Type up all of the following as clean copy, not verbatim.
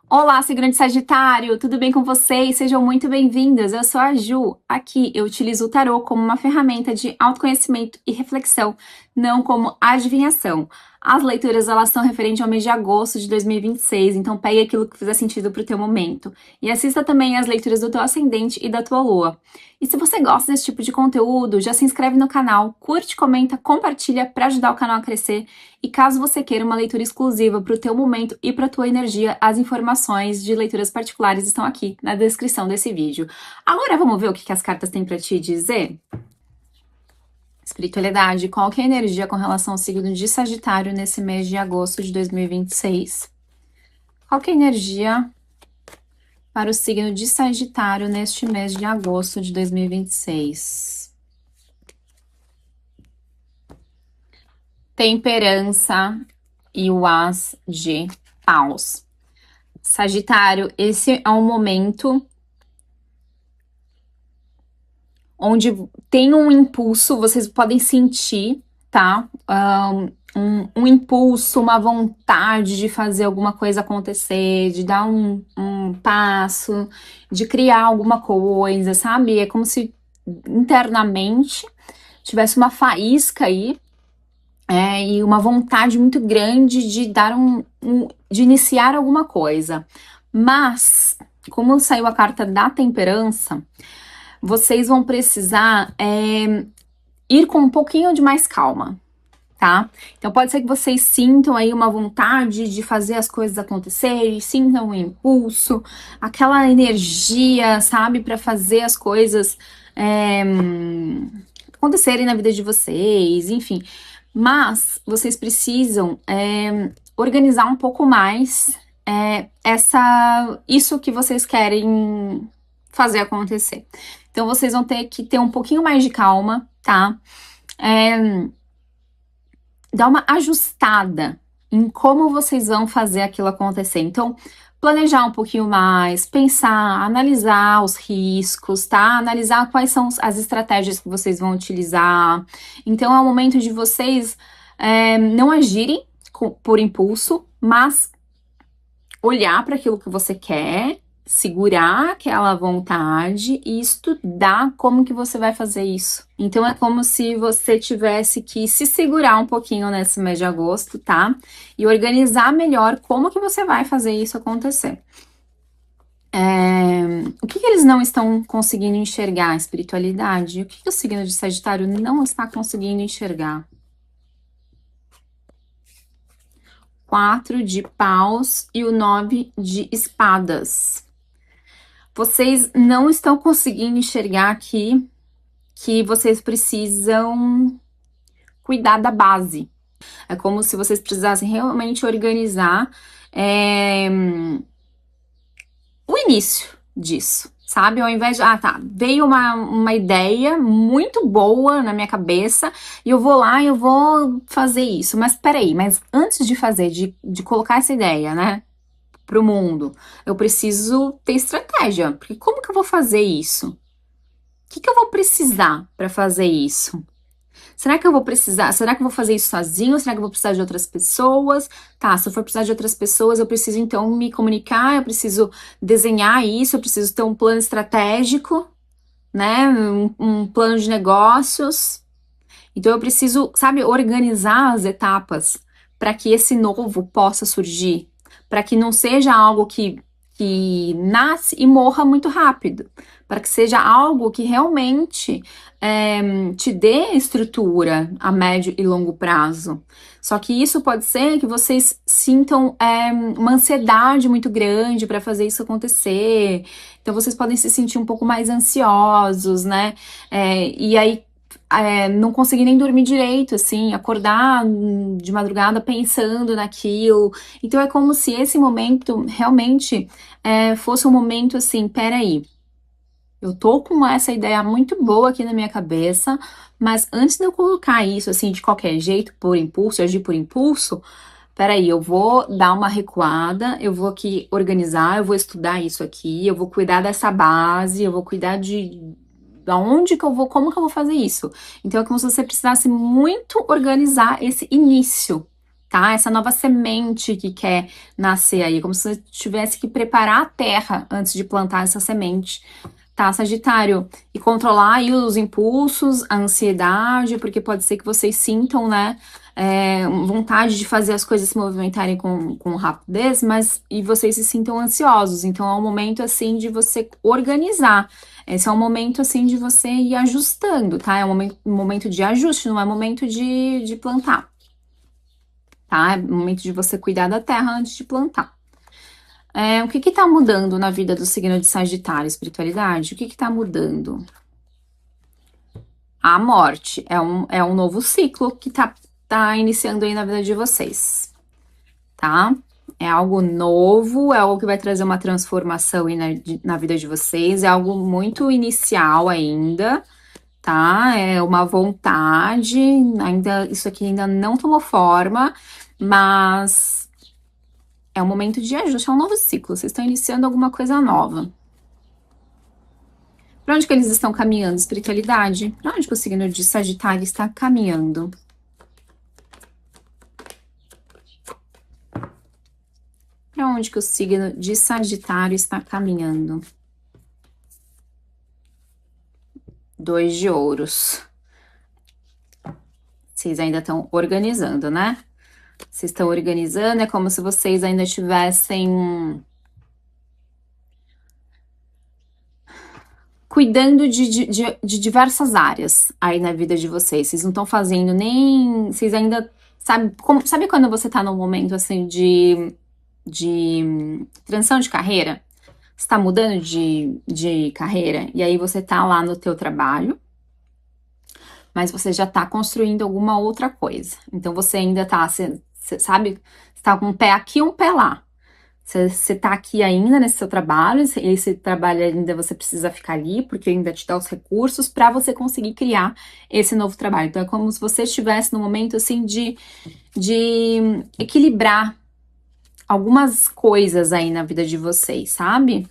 Olá, signo de Sagitário, tudo bem com vocês? Sejam muito bem-vindas. Eu sou a Ju. Aqui eu utilizo o tarô como uma ferramenta de autoconhecimento e reflexão, não como adivinhação. As leituras elas são referentes ao mês de agosto de 2026, então pegue aquilo que fizer sentido para o teu momento. E assista também as leituras do teu ascendente e da tua lua. E se você gosta desse tipo de conteúdo, já se inscreve no canal, curte, comenta, compartilha para ajudar o canal a crescer. E caso você queira uma leitura exclusiva para o teu momento e para a tua energia, as informações de leituras particulares estão aqui na descrição desse vídeo. Agora vamos ver o que as cartas têm para te dizer? Espiritualidade, qual que é a energia com relação ao signo de Sagitário nesse mês de agosto de 2026? Qual que é a energia para o signo de Sagitário neste mês de agosto de 2026? Temperança e o As de Paus. Sagitário, esse é um momento onde tem um impulso, vocês podem sentir, tá? Um impulso, uma vontade de fazer alguma coisa acontecer, de dar um passo, de criar alguma coisa, sabe? É como se internamente tivesse uma faísca aí, e uma vontade muito grande de dar de iniciar alguma coisa. Mas, como saiu a carta da temperança, vocês vão precisar ir com um pouquinho de mais calma, tá? Então pode ser que vocês sintam aí uma vontade de fazer as coisas acontecerem, sintam um impulso, aquela energia, sabe, para fazer as coisas acontecerem na vida de vocês, enfim. Mas vocês precisam organizar um pouco mais isso que vocês querem fazer acontecer. Então vocês vão ter que ter um pouquinho mais de calma, tá? Dar uma ajustada em como vocês vão fazer aquilo acontecer. Então, planejar um pouquinho mais, pensar, analisar os riscos, tá? Analisar quais são as estratégias que vocês vão utilizar. Então, é o momento de vocês não agirem por impulso, mas olhar para aquilo que você quer, segurar aquela vontade e estudar como que você vai fazer isso. Então é como se você tivesse que se segurar um pouquinho nesse mês de agosto, tá? E organizar melhor como que você vai fazer isso acontecer. O que eles não estão conseguindo enxergar? A espiritualidade. O que o signo de Sagitário não está conseguindo enxergar? 4 de paus e o 9 de espadas. Vocês não estão conseguindo enxergar aqui que vocês precisam cuidar da base. É como se vocês precisassem realmente organizar o início disso, sabe? Ao invés de, veio uma ideia muito boa na minha cabeça e eu vou lá e eu vou fazer isso. Mas peraí, mas antes de fazer, de colocar essa ideia, né? Para o mundo, eu preciso ter estratégia, porque como que eu vou fazer isso? O que eu vou precisar para fazer isso? Será que eu vou precisar? Será que eu vou fazer isso sozinho? Será que eu vou precisar de outras pessoas? Tá, se eu for precisar de outras pessoas, eu preciso então me comunicar, eu preciso desenhar isso, eu preciso ter um plano estratégico, né? Um plano de negócios. Então eu preciso, sabe, organizar as etapas para que esse novo possa surgir, para que não seja algo que nasce e morra muito rápido, para que seja algo que realmente te dê estrutura a médio e longo prazo. Só que isso pode ser que vocês sintam uma ansiedade muito grande para fazer isso acontecer. Então vocês podem se sentir um pouco mais ansiosos, né? E aí não conseguir nem dormir direito, assim, acordar de madrugada pensando naquilo. Então é como se esse momento realmente fosse um momento assim, peraí, eu tô com essa ideia muito boa aqui na minha cabeça, mas antes de eu colocar isso assim de qualquer jeito, por impulso, agir por impulso, peraí, eu vou dar uma recuada, eu vou aqui organizar, eu vou estudar isso aqui, eu vou cuidar dessa base, eu vou cuidar da onde que eu vou, como que eu vou fazer isso. Então é como se você precisasse muito organizar esse início, tá? Essa nova semente que quer nascer aí, como se você tivesse que preparar a terra antes de plantar essa semente, tá, Sagitário? E controlar aí os impulsos, a ansiedade, porque pode ser que vocês sintam, né, vontade de fazer as coisas se movimentarem com rapidez, mas e vocês se sintam ansiosos. Então é um momento assim de você organizar. Esse é um momento assim de você ir ajustando, tá? É um momento de ajuste, não é momento de plantar, tá? É momento de você cuidar da terra antes de plantar. O que que tá mudando na vida do signo de Sagitário? Espiritualidade? O que que tá mudando? A morte. É um novo ciclo que tá iniciando aí na vida de vocês, tá? É algo novo, é algo que vai trazer uma transformação aí na vida de vocês, é algo muito inicial ainda, tá? É uma vontade, ainda isso aqui ainda não tomou forma, mas é um momento de ajuste, é um novo ciclo, vocês estão iniciando alguma coisa nova. Para onde que eles estão caminhando? Espiritualidade? Para onde que o signo de Sagitário está caminhando? Para onde que o signo de Sagitário está caminhando? 2 de ouros. Vocês ainda estão organizando, né? Vocês estão organizando, é como se vocês ainda estivessem cuidando de diversas áreas aí na vida de vocês. Vocês não estão fazendo nem. Vocês ainda. Sabe quando você tá num momento assim de transição de carreira? Você tá mudando de carreira e aí você tá lá no teu trabalho, mas você já tá construindo alguma outra coisa. Então você ainda tá, você sabe, você tá com um pé aqui e um pé lá. Você tá aqui ainda nesse seu trabalho, esse trabalho ainda você precisa ficar ali, porque ainda te dá os recursos para você conseguir criar esse novo trabalho. Então é como se você estivesse no momento assim de equilibrar algumas coisas aí na vida de vocês, sabe?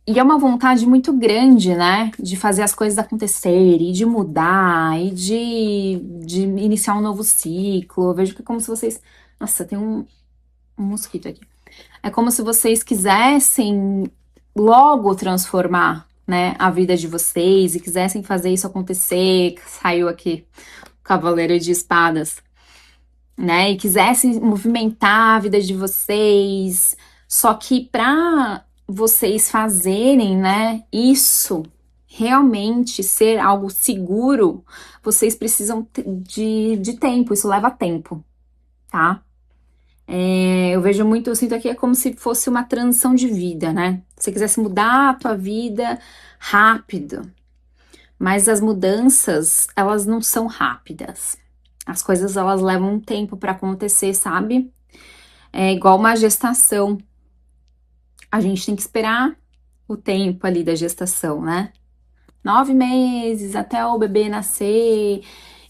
E é uma vontade muito grande, né? De fazer as coisas acontecerem, de mudar, e de iniciar um novo ciclo. Eu vejo que é como se vocês. Nossa, tem um mosquito aqui. É como se vocês quisessem logo transformar, né, a vida de vocês e quisessem fazer isso acontecer. Saiu aqui o Cavaleiro de Espadas, né? E quisessem movimentar a vida de vocês. Só que para vocês fazerem, né, isso realmente ser algo seguro, vocês precisam de tempo, isso leva tempo, tá? Eu vejo muito, eu sinto aqui é como se fosse uma transição de vida, né? Se você quisesse mudar a tua vida rápido, mas as mudanças, elas não são rápidas. As coisas, elas levam um tempo para acontecer, sabe? É igual uma gestação. A gente tem que esperar o tempo ali da gestação, né? 9 meses até o bebê nascer.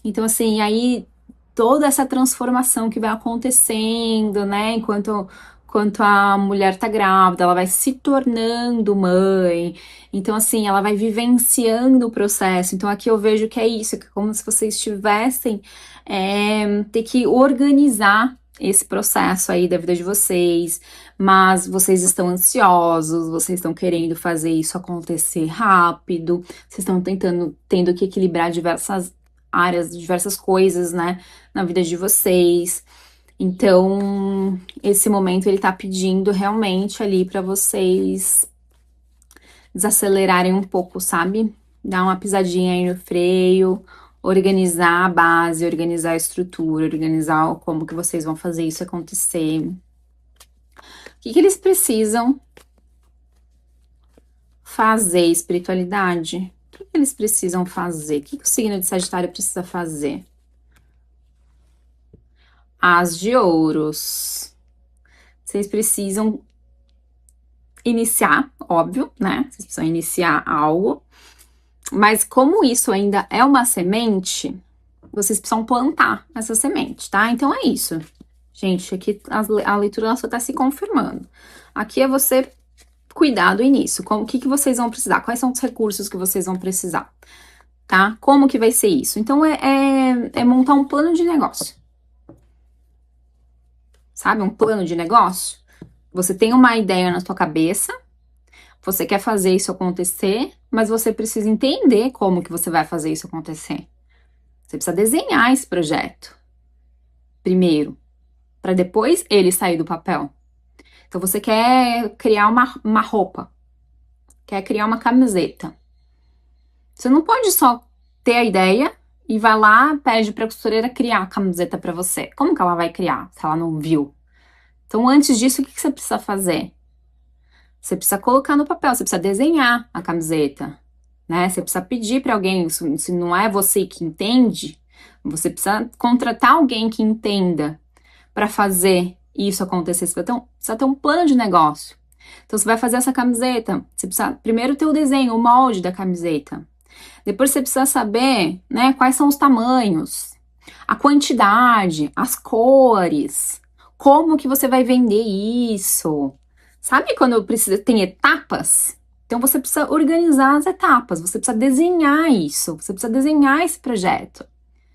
Então, assim, aí toda essa transformação que vai acontecendo, né? Enquanto a mulher tá grávida, ela vai se tornando mãe. Então, assim, ela vai vivenciando o processo. Então, aqui eu vejo que é isso, que é como se vocês tivessem ter que organizar esse processo aí da vida de vocês, mas vocês estão ansiosos, vocês estão querendo fazer isso acontecer rápido, vocês estão tendo que equilibrar diversas áreas, diversas coisas, né, na vida de vocês. Então, esse momento ele tá pedindo realmente ali para vocês desacelerarem um pouco, sabe? Dar uma pisadinha aí no freio, organizar a base, organizar a estrutura, organizar como que vocês vão fazer isso acontecer. O que eles precisam fazer, espiritualidade? O que eles precisam fazer? O que o signo de Sagitário precisa fazer? As de ouros. Vocês precisam iniciar, óbvio, né? Vocês precisam iniciar algo. Mas como isso ainda é uma semente, vocês precisam plantar essa semente, tá? Então é isso. Gente, aqui a leitura só tá se confirmando. Aqui é você cuidar do início. O que vocês vão precisar? Quais são os recursos que vocês vão precisar? tá? Como que vai ser isso? Então, é montar um plano de negócio. Sabe? Um plano de negócio. Você tem uma ideia na sua cabeça, você quer fazer isso acontecer, mas você precisa entender como que você vai fazer isso acontecer. Você precisa desenhar esse projeto primeiro, para depois ele sair do papel. Então você quer criar uma roupa, quer criar uma camiseta. Você não pode só ter a ideia e vai lá, pede para a costureira criar a camiseta para você. Como que ela vai criar se ela não viu? Então antes disso, o que você precisa fazer? Você precisa colocar no papel, você precisa desenhar a camiseta, né? Você precisa pedir para alguém, se não é você que entende, você precisa contratar alguém que entenda para fazer isso acontecer. Você precisa ter um plano de negócio. Então, você vai fazer essa camiseta, você precisa primeiro ter o desenho, o molde da camiseta. Depois você precisa saber, né, quais são os tamanhos, a quantidade, as cores, como que você vai vender isso. Sabe quando precisa, tem etapas? Então você precisa organizar as etapas, você precisa desenhar isso, você precisa desenhar esse projeto.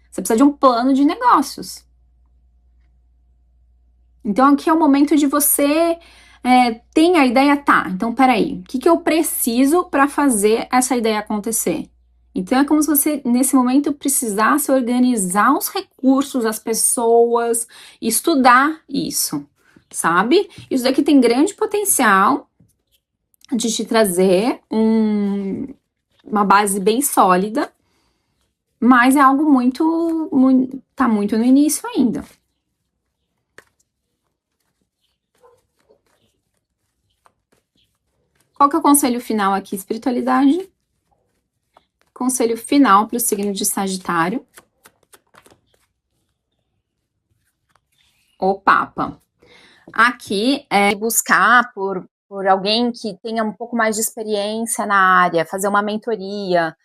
Você precisa de um plano de negócios. Então aqui é o momento de você tem a ideia, tá, então peraí, o que eu preciso para fazer essa ideia acontecer? Então é como se você, nesse momento, precisasse organizar os recursos, as pessoas, estudar isso, sabe? Isso daqui tem grande potencial de te trazer uma base bem sólida, mas é algo tá muito no início ainda. Qual que é o conselho final aqui? Espiritualidade. Conselho final para o signo de Sagitário. O Papa. Aqui é buscar por alguém que tenha um pouco mais de experiência na área, fazer uma mentoria,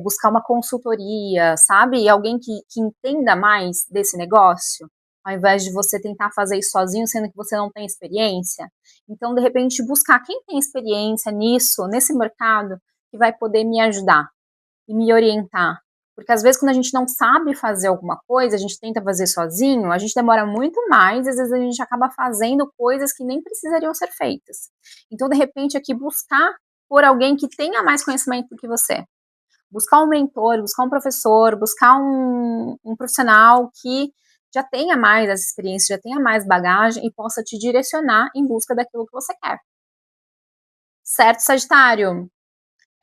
buscar uma consultoria, sabe? E alguém que entenda mais desse negócio, ao invés de você tentar fazer isso sozinho, sendo que você não tem experiência. Então, de repente, buscar quem tem experiência nisso, nesse mercado, que vai poder me ajudar e me orientar. Porque às vezes quando a gente não sabe fazer alguma coisa, a gente tenta fazer sozinho, a gente demora muito mais, às vezes a gente acaba fazendo coisas que nem precisariam ser feitas. Então, de repente, aqui buscar por alguém que tenha mais conhecimento do que você. Buscar um mentor, buscar um professor, buscar um profissional que já tenha mais essa experiência, já tenha mais bagagem e possa te direcionar em busca daquilo que você quer. Certo, Sagitário?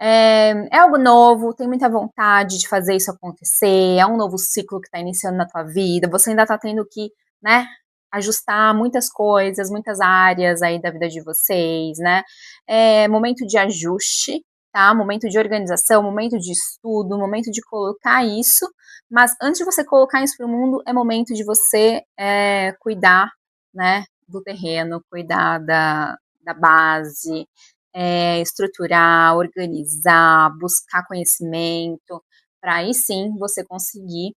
É algo novo, tem muita vontade de fazer isso acontecer, é um novo ciclo que está iniciando na tua vida, você ainda está tendo que, né, ajustar muitas coisas, muitas áreas aí da vida de vocês, né, momento de ajuste, tá, momento de organização, momento de estudo, momento de colocar isso, mas antes de você colocar isso para o mundo, é momento de você cuidar, né, do terreno, cuidar da base, estruturar, organizar, buscar conhecimento, para aí sim você conseguir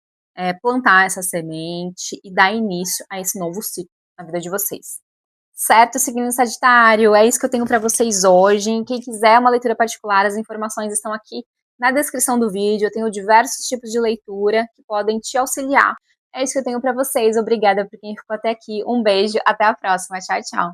plantar essa semente e dar início a esse novo ciclo na vida de vocês. Certo, signo Sagitário, é isso que eu tenho para vocês hoje. Quem quiser uma leitura particular, as informações estão aqui na descrição do vídeo. Eu tenho diversos tipos de leitura que podem te auxiliar. É isso que eu tenho para vocês. Obrigada por quem ficou até aqui. Um beijo, até a próxima. Tchau, tchau.